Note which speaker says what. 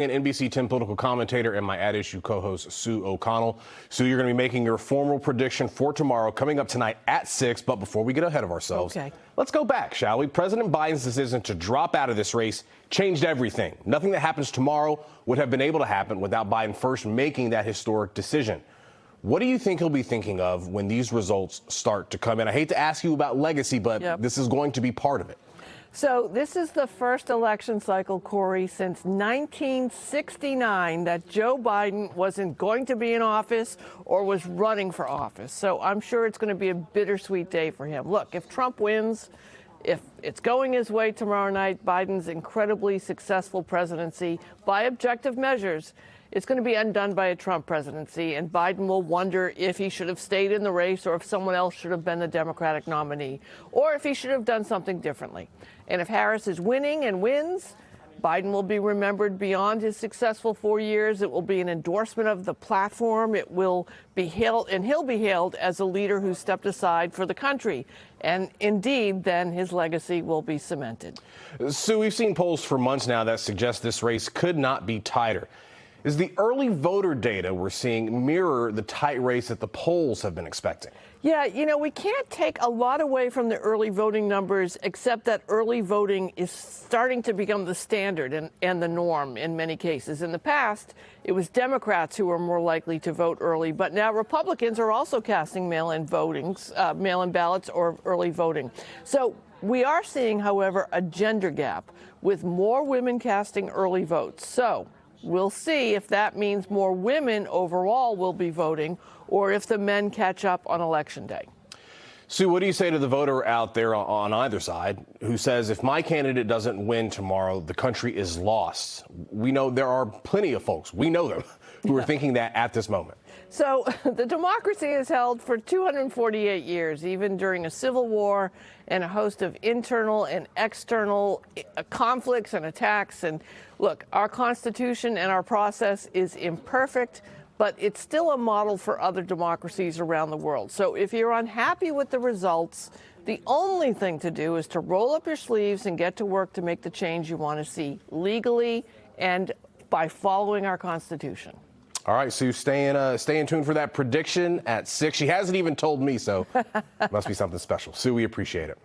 Speaker 1: An NBC10 political commentator and my At Issue co-host, Sue O'Connell. Sue, you're going to be making your formal prediction for tomorrow, coming up tonight at 6. But before we get ahead of ourselves, let's go back, shall we? President Biden's decision to drop out of this race changed everything. Nothing that happens tomorrow would have been able to happen without Biden first making that historic decision. What do you think he'll be thinking of when these results start to come in? I hate to ask you about legacy, but this is going to be part of it.
Speaker 2: So this is the first election cycle, Corey, since 1969 that Joe Biden wasn't going to be in office or was running for office. So I'm sure it's going to be a bittersweet day for him. Look, if Trump wins, if it's going his way tomorrow night, Biden's incredibly successful presidency, by objective measures, it's going to be undone by a Trump presidency, and Biden will wonder if he should have stayed in the race or if someone else should have been the Democratic nominee, or if he should have done something differently. And if Harris is winning and wins, Biden will be remembered beyond his successful 4 years. It will be an endorsement of the platform. It will be hailed, and he'll be hailed as a leader who stepped aside for the country. And indeed, then his legacy will be cemented.
Speaker 1: Sue, we've seen polls for months now that suggest this race could not be tighter. Is the early voter data we're seeing mirror the tight race that the polls have been expecting?
Speaker 2: Yeah, you know, we can't take a lot away from the early voting numbers, except that early voting is starting to become the standard and the norm in many cases. In the past, it was Democrats who were more likely to vote early, but now Republicans are also casting mail-in ballots or early voting. So we are seeing, however, a gender gap with more women casting early votes. So we'll see if that means more women overall will be voting or if the men catch up on Election Day.
Speaker 1: Sue, what do you say to the voter out there on either side who says, if my candidate doesn't win tomorrow, the country is lost? We know there are plenty of folks, we know them, who are thinking that at this moment.
Speaker 2: So the democracy has held for 248 years, even during a civil war and a host of internal and external conflicts and attacks. And look, our Constitution and our process is imperfect, but it's still a model for other democracies around the world. So if you're unhappy with the results, the only thing to do is to roll up your sleeves and get to work to make the change you want to see legally and by following our Constitution.
Speaker 1: All right, Sue, stay in tune for that prediction at 6. She hasn't even told me, so must be something special. Sue, we appreciate it.